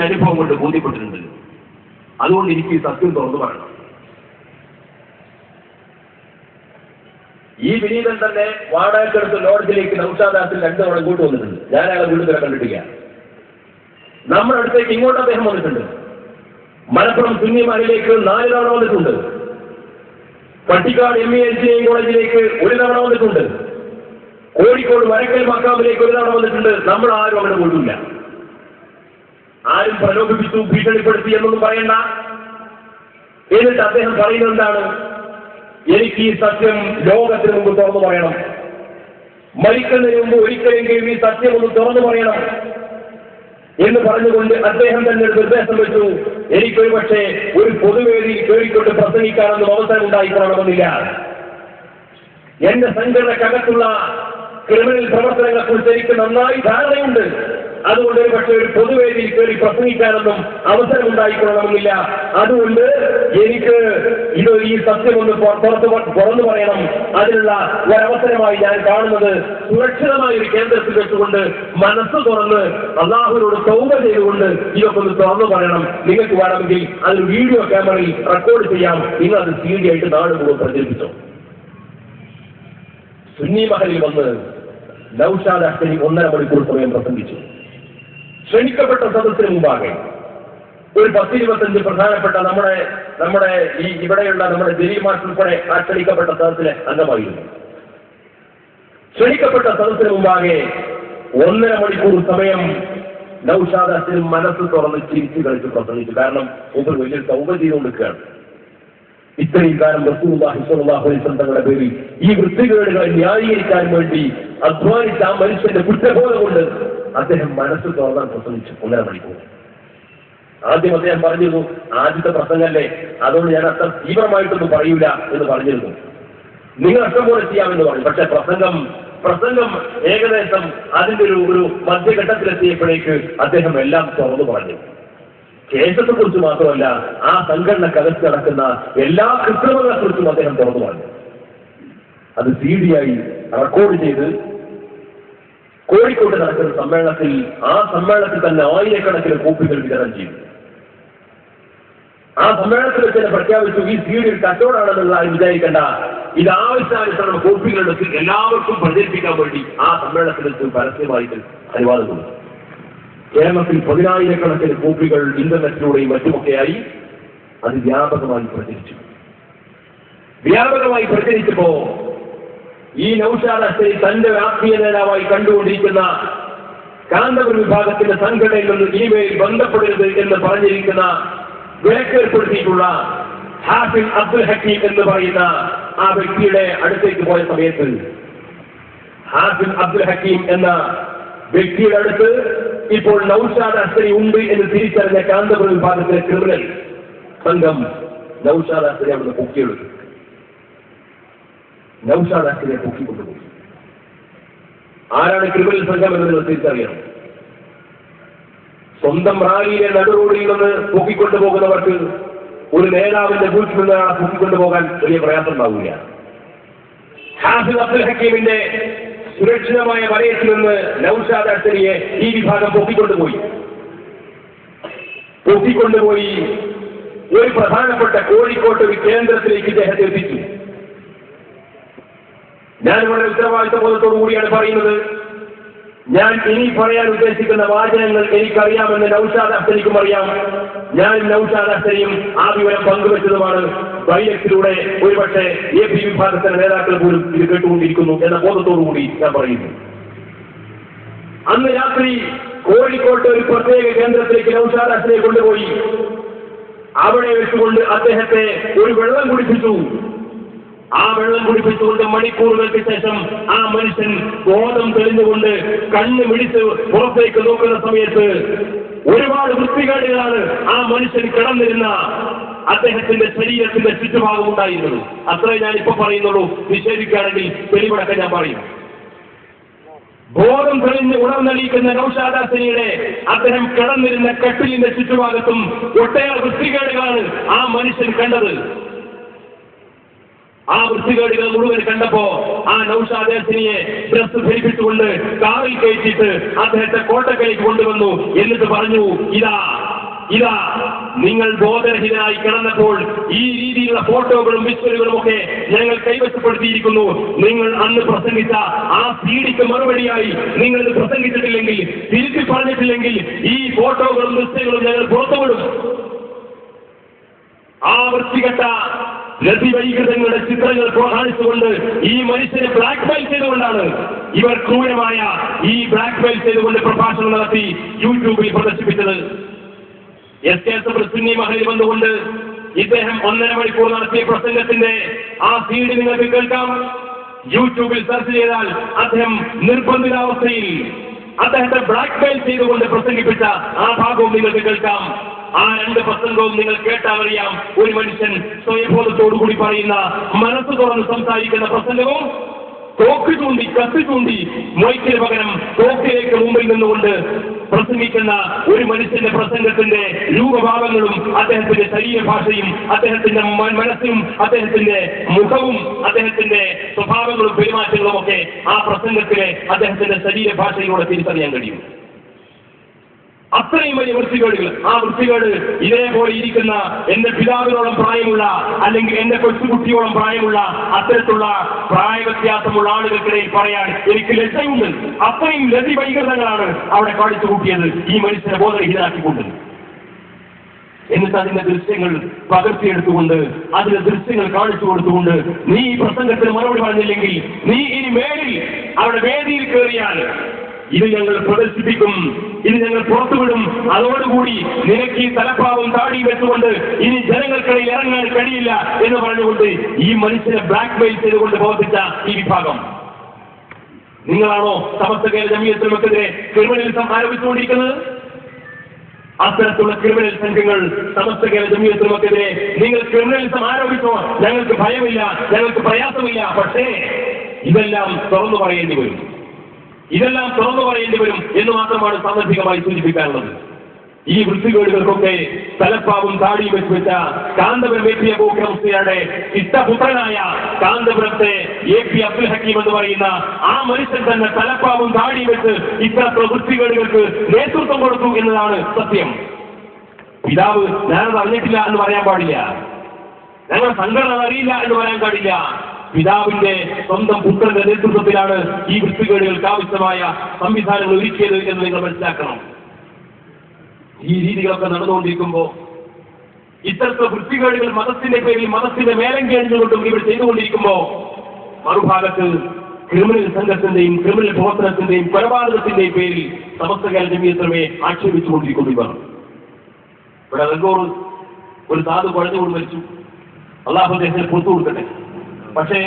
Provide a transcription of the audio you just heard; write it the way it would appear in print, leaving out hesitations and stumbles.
അനുഭവം കൊണ്ട് ബോധ്യപ്പെട്ടിട്ടുണ്ട്. അതുകൊണ്ട് എനിക്ക് ഈ സത്യം തുറന്നു പറയണം. ഈ വിനീതൻ തന്നെ വാടകയ്ക്കടുത്ത് ലോഡ്ജിലേക്ക് നൗഷാദാസിൽ 2 തവണ ഇങ്ങോട്ട് വന്നിട്ടുണ്ട്. ഞാൻ അയാളെ വീട് വരെ കണ്ടിട്ടില്ല. നമ്മുടെ അടുത്തേക്ക് ഇങ്ങോട്ട് അദ്ദേഹം വന്നിട്ടുണ്ട്. മലപ്പുറം സുന്നിമാരിലേക്ക് 4 തവണ വന്നിട്ടുണ്ട്. പട്ടിക്കാട് MA എഞ്ചിനീയറിംഗ് കോളേജിലേക്ക് 1 തവണ വന്നിട്ടുണ്ട്. കോഴിക്കോട് വരക്കൽ മക്കാമിലേക്ക് 1 തവണ വന്നിട്ടുണ്ട്. നമ്മൾ ആരും അവിടെ പോയിട്ടില്ല. ആരും പ്രലോഭിപ്പിച്ചു ഭീഷണിപ്പെടുത്തി എന്നൊന്നും പറയണ്ട. എന്നിട്ട് അദ്ദേഹം പറയുന്നത് എന്താണ്? എനിക്ക് ഈ സത്യം ലോകത്തിന് മുമ്പ് തുറന്നു പറയണം. മരിക്കുന്നതിന് മുമ്പ് ഒരിക്കലെങ്കിലും ഈ സത്യം ഒന്ന് തുറന്നു പറയണം എന്ന് പറഞ്ഞുകൊണ്ട് അദ്ദേഹം തന്നെ ഒരു നിർദ്ദേശം വെച്ചു. എനിക്കൊരു പക്ഷേ ഒരു പൊതുവേദിയിൽ കയറിക്കൊണ്ട് പ്രസംഗിക്കാനൊന്നും അവസരം ഉണ്ടായിക്കൊള്ളണമെന്നില്ല. എന്റെ സംഘടനക്കകത്തുള്ള ക്രിമിനൽ പ്രവർത്തനങ്ങളെക്കുറിച്ച് എനിക്ക് നന്നായി ധാരണയുണ്ട്. അതുകൊണ്ട് ഒരു പക്ഷേ ഒരു പൊതുവേദിയിൽ കയറി പ്രസംഗിക്കാനൊന്നും അവസരം ഉണ്ടായിക്കൊള്ളണമെന്നില്ല. അതുകൊണ്ട് എനിക്ക് ഈ സത്യമൊന്ന് തുറന്നു പറയണം. അതിനുള്ള ഒരവസരമായി ഞാൻ കാണുന്നത് സുരക്ഷിതമായ ഒരു കേന്ദ്രത്തിൽ വെച്ചുകൊണ്ട് മനസ്സ് തുറന്ന് അല്ലാഹുവിനോട് തൗബ ചെയ്തുകൊണ്ട് ഇതൊക്കെ ഒന്ന് തുറന്നു പറയണം. നിങ്ങൾക്ക് വേണമെങ്കിൽ അത് വീഡിയോ ക്യാമറയിൽ റെക്കോർഡ് ചെയ്യാം. നിങ്ങൾ അത് CD ആയിട്ട് നാട് മുഴുവൻ പ്രചരിപ്പിച്ചോ. സുന്നി മഹലിൽ വന്ന് നൗഷാദ് അഹ്സനി 1.5 മണിക്കൂർ സമയം പ്രസംഗിച്ചു. ക്ഷണിക്കപ്പെട്ട സദസ്സിന് മുമ്പാകെ ഒരു 10-25 പ്രധാനപ്പെട്ട നമ്മുടെ ഈ ഇവിടെയുള്ള നമ്മുടെ ജലീൽ മാസ്റ്റർ ഉൾപ്പെടെ ആ ക്ഷണിക്കപ്പെട്ട സദസ്സിലെ അംഗമായിരുന്നു. ക്ഷണിക്കപ്പെട്ട സദസ്സിന് മുമ്പാകെ 1.5 മണിക്കൂർ സമയം നൗഷാദ് അഹ്സനി മനസ്സ് തുറന്ന് ചിരിച്ചു കളിച്ച് പ്രസംഗിച്ചു. കാരണം മുമ്പ് വലിയൊരു തൗബ ചെയ്തുകൊണ്ടിരിക്കുകയാണ്. ഇത്രയും കാലം റസൂലുള്ളാഹി സ്വല്ലല്ലാഹു അലൈഹി വസല്ലം തങ്ങളുടെ പേരിൽ ഈ വൃത്തികേടുകളെ ന്യായീകരിക്കാൻ വേണ്ടി അധ്വാനിച്ച ആ മനുഷ്യന്റെ കുറ്റബോധം കൊണ്ട് അദ്ദേഹം മനസ്സ് തുറന്നാൻ പ്രസംഗിച്ചു 1.5 മണിക്കൂർ. ആദ്യം അദ്ദേഹം പറഞ്ഞിരുന്നു, ആദ്യത്തെ പ്രസംഗമല്ലേ, അതുകൊണ്ട് ഞാൻ അത്ര തീവ്രമായിട്ടൊന്നും പറയൂല എന്ന് പറഞ്ഞിരുന്നു. നിങ്ങൾ അഷ്ടം പോലെ ചെയ്യാമെന്ന് പറഞ്ഞു. പക്ഷെ പ്രസംഗം ഏകദേശം അതിന്റെ ഒരു മധ്യഘട്ടത്തിലെത്തിയപ്പോഴേക്ക് അദ്ദേഹം എല്ലാം തുറന്നു പറഞ്ഞു. കേസത്തെ കുറിച്ച് മാത്രമല്ല, ആ സംഘടനക്കകത്ത് നടക്കുന്ന എല്ലാ കൃത്രിമങ്ങളെ കുറിച്ചും അദ്ദേഹം തുറന്നു പറഞ്ഞു. അത് CD ആയി റെക്കോർഡ് ചെയ്ത് കോഴിക്കോട്ട് നടക്കുന്ന സമ്മേളനത്തിൽ തന്നെ 1000കണക്കിന് കോപ്പികൾ വിതരണം ചെയ്തു. ആ സമ്മേളനത്തിൽ വെച്ച് തന്നെ പ്രഖ്യാപിച്ചു, ഈ CD കച്ചവടമാണെന്നുള്ള വിചാരിക്കേണ്ട, ഇത് ആവശ്യാനുസരണം കോപ്പികളെടുത്ത് എല്ലാവർക്കും പ്രചരിപ്പിക്കാൻ വേണ്ടി ആ സമ്മേളനത്തിൽ വെച്ച് പരസ്യമായിട്ട് അനുവാദം കൊടുത്തു. കേരളത്തിൽ 10,000കണക്കിന് കോപ്പികൾ ഇന്റർനെറ്റിലൂടെയും മറ്റുമൊക്കെയായി അത് വ്യാപകമായി പ്രചരിച്ചപ്പോ ഈ നൗഷാദ് അഹ്സനി തന്റെ രാഷ്ട്രീയ നേതാവായി കണ്ടുകൊണ്ടിരിക്കുന്ന കാന്തപുരം വിഭാഗത്തിന്റെ സംഘടനയിൽ നിന്ന് ഇനിമേൽ ബന്ധപ്പെടരുത് എന്ന് പറഞ്ഞിരിക്കുന്ന വിലക്കേർപ്പെടുത്തിയിട്ടുള്ള ഹാഫിൽ അബ്ദുൽ ഹക്കീം എന്ന് പറയുന്ന ആ വ്യക്തിയുടെ അടുത്തേക്ക് പോയ സമയത്ത് ഹാഫിൽ അബ്ദുൽ ഹക്കീം എന്ന വ്യക്തിയുടെ അടുത്ത് ഇപ്പോൾ നൗഷാദ് അഹ്സനി ഉണ്ട് എന്ന് തിരിച്ചറിഞ്ഞ കാന്തപുരം വിഭാഗത്തിലെ ക്രിമിനൽ സംഘം നൗഷാദ് അഹ്സനി അവിടുന്ന് പൊക്കിയെടുത്തു. നൗഷാദ് അഹ്സനിയെ പൊക്കിക്കൊണ്ടുപോയി. ആരാണ് ക്രിമിനൽ സംഘം എന്ന് നിങ്ങൾ തിരിച്ചറിയണം. സ്വന്തം റാലിയിലെ നടുറോഡിൽ നിന്ന് പൊക്കിക്കൊണ്ടുപോകുന്നവർക്ക് ഒരു നേതാവിന്റെ വീട്ടിൽ നിന്ന് പൊക്കിക്കൊണ്ടുപോകാൻ വലിയ പ്രയാസം ഉണ്ടാവില്ല. ഹാഫിൽ അബ്ദുൽ ഹക്കീമിന്റെ സുരക്ഷിതമായ വലയത്തിൽ നിന്ന് നൗഷാദ് അഹ്സനിയെ ഈ വിഭാഗം പൊക്കിക്കൊണ്ടുപോയി ഒരു പ്രധാനപ്പെട്ട കോഴിക്കോട്ട് ഒരു കേന്ദ്രത്തിലേക്ക് ഇദ്ദേഹത്തെ എത്തിച്ചു. ഞാൻ വളരെ ഉത്തരവാദിത്വ ബോധത്തോടു കൂടിയാണ് പറയുന്നത്. ഞാൻ ഇനി പറയാൻ ഉദ്ദേശിക്കുന്ന വാചകങ്ങൾ എനിക്കറിയാമെന്ന് നൗഷാദ് അഹ്സനിക്കും അറിയാം. ഞാൻ നൗഷാദ് അഹ്സനിയും ആ വിവരം പങ്കുവെച്ചതുമാണ്. ബൈലക്സിലൂടെ ഒരുപക്ഷെ AP വിഭാഗത്തിന്റെ നേതാക്കൾ പോലും ഇത് കേട്ടുകൊണ്ടിരിക്കുന്നു എന്ന ബോധത്തോടുകൂടി ഞാൻ പറയുന്നു. അന്ന് രാത്രി കോഴിക്കോട്ട് ഒരു പ്രത്യേക കേന്ദ്രത്തിലേക്ക് നൗഷാദ് അഹ്സനിയെ കൊണ്ടുപോയി അവിടെ വെച്ചുകൊണ്ട് അദ്ദേഹത്തെ ഒരു വെള്ളം കുടിപ്പിച്ചു. ആ വെള്ളം കുടിപ്പിച്ചുകൊണ്ട് മണിക്കൂറുകൾക്ക് ശേഷം ആ മനുഷ്യൻ ബോധം തെളിഞ്ഞുകൊണ്ട് കണ്ണ് മിടിച്ച് പുറത്തേക്ക് നോക്കുന്ന സമയത്ത് ഒരുപാട് വൃത്തികേടുകളാണ് ആ മനുഷ്യൻ കിടന്നിരുന്ന അദ്ദേഹത്തിന്റെ ശരീരത്തിന്റെ ചുറ്റുഭാഗം ഉണ്ടായിരുന്നത്. അത്രേ ഞാനിപ്പോ പറയുന്നുള്ളൂ. നിഷേധിക്കുകയാണെങ്കിൽ തെളിവടക്കം ഞാൻ പറയും. ബോധം തെളിഞ്ഞ് ഉണർന്നടിക്കുന്ന നൗഷാദ് അഹ്സനിയുടെ അദ്ദേഹം കിടന്നിരുന്ന കട്ടിലിന്റെ ചുറ്റുഭാഗത്തും ഒട്ടേറെ വൃത്തികേടുകളാണ് ആ മനുഷ്യൻ കണ്ടത്. ആ വൃത്തികേടുകൾ മുഴുവൻ കണ്ടപ്പോ ആ നൗഷാദ് യാസിനിയെ ഡ്രസ് ധരിപ്പിച്ചുകൊണ്ട് കാറിൽ കയറ്റിയിട്ട് അദ്ദേഹത്തെ കോട്ടക്കലേക്ക് കൊണ്ടുവന്നു. എന്നിട്ട് പറഞ്ഞു, ഇതാ നിങ്ങൾ ബോധരഹിതനായി കിടന്നപ്പോൾ ഈ രീതിയിലുള്ള ഫോട്ടോകളും വിഷ്വലുകളും ഒക്കെ ഞങ്ങൾ കൈവശപ്പെടുത്തിയിരിക്കുന്നു. നിങ്ങൾ അന്ന് പ്രസംഗിച്ച ആ സീഡിക്ക് മറുപടിയായി നിങ്ങൾ ഇത് പ്രസംഗിച്ചിട്ടില്ലെങ്കിൽ, തിരുത്തി പറഞ്ഞിട്ടില്ലെങ്കിൽ ഈ ഫോട്ടോകളും ദൃശ്യങ്ങളും ഞങ്ങൾ പുറത്തുവിടും. ആ വൃത്തികെട്ട രതിവൈകൃതങ്ങളുടെ ചിത്രങ്ങൾ കാണിച്ചുകൊണ്ട് ഈ മനുഷ്യനെ ബ്ലാക്ക്മെയിൽ ചെയ്തുകൊണ്ടാണ് ഇവർ ക്രൂരമായ ഈ ബ്ലാക്ക്മെയിൽ ചെയ്തുകൊണ്ട് പ്രഭാഷണം നടത്തി യൂട്യൂബിൽ പ്രദർശിപ്പിച്ചത്. സുന്നി മഹലിൽ വന്നുകൊണ്ട് ഇദ്ദേഹം 1.5 മണിക്കൂർ നടത്തിയ പ്രസംഗത്തിന്റെ ആ സീഡ് നിങ്ങൾക്ക് കേൾക്കാം. യൂട്യൂബിൽ സെർച്ച് ചെയ്താൽ അദ്ദേഹം നിർബന്ധിതാവസ്ഥയിൽ അദ്ദേഹത്തെ ബ്ലാക്ക്മെയിൽ ചെയ്തുകൊണ്ട് പ്രസംഗിപ്പിച്ച ആ ഭാഗവും നിങ്ങൾക്ക് കേൾക്കാം. ആ 2 പ്രസംഗവും നിങ്ങൾ കേട്ടാൽ അറിയാം, ഒരു മനുഷ്യൻ സ്വയബോധത്തോടുകൂടി പറയുന്ന, മനസ്സ് തുറന്ന് സംസാരിക്കുന്ന പ്രസംഗവും തോക്ക് ചൂണ്ടി കത്തി ചൂണ്ടി മൊയ്ക്കിന് പകരം തോക്കിലേക്ക് മുമ്പിൽ നിന്നുകൊണ്ട് പ്രസംഗിക്കുന്ന ഒരു മനുഷ്യന്റെ പ്രസംഗത്തിന്റെ രൂപഭാവങ്ങളും അദ്ദേഹത്തിന്റെ ശരീരഭാഷയും അദ്ദേഹത്തിന്റെ മനസ്സും അദ്ദേഹത്തിന്റെ മുഖവും അദ്ദേഹത്തിന്റെ സ്വഭാവങ്ങളും പെരുമാറ്റങ്ങളും ഒക്കെ ആ പ്രസംഗത്തിലെ അദ്ദേഹത്തിന്റെ ശരീരഭാഷയിലൂടെ തിരിച്ചറിയാൻ കഴിയും. അത്രയും വലിയ വൃത്തികേടുകൾ. ആ വൃത്തികേട് ഇതേപോലെ ഇരിക്കുന്ന എന്റെ പിതാവിനോളം പ്രായമുള്ള അല്ലെങ്കിൽ എന്റെ കൊച്ചുകുട്ടിയോളം പ്രായമുള്ള അത്തരത്തിലുള്ള പ്രായവ്യത്യാസമുള്ള ആളുകൾക്കിടയിൽ പറയാൻ എനിക്ക് ലജ്ജയുണ്ട്. അത്രയും രതിവൈകൃതങ്ങളാണ് അവിടെ കാണിച്ചു കൂട്ടിയത് ഈ മനുഷ്യനെ ബോധരഹിതനാക്കിക്കൊണ്ട്. എന്നിട്ട് അതിന്റെ ദൃശ്യങ്ങൾ പകർത്തിയെടുത്തുകൊണ്ട് അതിന്റെ ദൃശ്യങ്ങൾ കാണിച്ചു കൊടുത്തുകൊണ്ട്, നീ ഈ പ്രസംഗത്തിന് മറുപടി പറഞ്ഞില്ലെങ്കിൽ നീ ഇനി മേലിൽ അവിടെ വേദിയിൽ കയറിയാൽ ഇത് ഞങ്ങൾ പ്രദർശിപ്പിക്കും, ഇത് ഞങ്ങൾ പുറത്തുവിടും, അതോടുകൂടി നിനക്ക് ഈ തലപ്പാവും താടിയും വെച്ചുകൊണ്ട് ഇനി ജനങ്ങൾക്കിടയിൽ ഇറങ്ങാൻ കഴിയില്ല എന്ന് പറഞ്ഞുകൊണ്ട് ഈ മനുഷ്യനെ ബ്ലാക്ക്മെയിൽ ചെയ്തുകൊണ്ട് പ്രവർത്തിച്ച ഈ വിഭാഗം. നിങ്ങളാണോ സമസ്ത കേരള ജമിയത്തുൽ ഉലമക്കെതിരെ ക്രിമിനലിസം ആരോപിച്ചുകൊണ്ടിരിക്കുന്നത്? അത്തരത്തിലുള്ള ക്രിമിനൽ സംഘങ്ങൾ സമസ്ത കേരള ജമിയത്തുൽ ഉലമക്കെതിരെ നിങ്ങൾ ക്രിമിനലിസം ആരോപിച്ചോ? ഞങ്ങൾക്ക് ഭയമില്ല, ഞങ്ങൾക്ക് പ്രയാസമില്ല. പക്ഷേ ഇതെല്ലാം തുറന്നു പറയേണ്ടി വരും, ഇതെല്ലാം തുറന്നു പറയേണ്ടി വരും എന്ന് മാത്രമാണ് സാന്ദർഭികമായി സൂചിപ്പിക്കാനുള്ളത്. ഈ വൃത്തികേടുകൾക്കൊക്കെ തലപ്പാവും താടിയും വെച്ച കാന്തപുരം എ പി അബൂബക്കർ മുസ്ലിയാരുടെ ഇഷ്ടപുത്രനായ കാന്തപുരത്തെ എ പി അബ്ദുൽ ഹക്കീം എന്ന് പറയുന്ന ആ മനുഷ്യൻ തന്നെ തലപ്പാവും താടിയും വെച്ച് ഇത്തരത്തിലുള്ള വൃത്തികേടുകൾക്ക് നേതൃത്വം കൊടുത്തു എന്നതാണ് സത്യം. പിതാവ് ഞാനത് അറിഞ്ഞിട്ടില്ല എന്ന് പറയാൻ പാടില്ല, ഞങ്ങളുടെ സംഘടന അറിയില്ല എന്ന് പറയാൻ പാടില്ല. പിതാവിന്റെ സ്വന്തം പുത്രന്റെ നേതൃത്വത്തിലാണ് ഈ വൃത്തികേടുകൾക്ക് ആവശ്യമായ സംവിധാനങ്ങൾ ഒരുക്കിയത് എന്ന് നിങ്ങൾ മനസ്സിലാക്കണം. ഈ രീതികളൊക്കെ നടന്നുകൊണ്ടിരിക്കുമ്പോ ഇത്തരത്തിലുള്ള വൃത്തികേടുകൾ മതത്തിന്റെ പേരിൽ മതത്തിന്റെ മേലങ്കേണ്ടുകൊണ്ടും ഇവർ ചെയ്തുകൊണ്ടിരിക്കുമ്പോ മറുഭാഗത്ത് ക്രിമിനൽ സംഘത്തിന്റെയും ക്രിമിനൽ പ്രവർത്തനത്തിന്റെയും കൊലപാതകത്തിന്റെയും പേരിൽ സമസ്ത കേരള ജമിയത്തുലമയെ ആക്ഷേപിച്ചുകൊണ്ടിരിക്കുന്നു ഇവർ. ഇവിടെ റെഗോർ ഒരു സാധു കുഴഞ്ഞുകൊണ്ട് മരിച്ചു, അള്ളാഹു അദ്ദേഹത്തിന് പുറത്തു കൊടുക്കട്ടെ. പക്ഷേ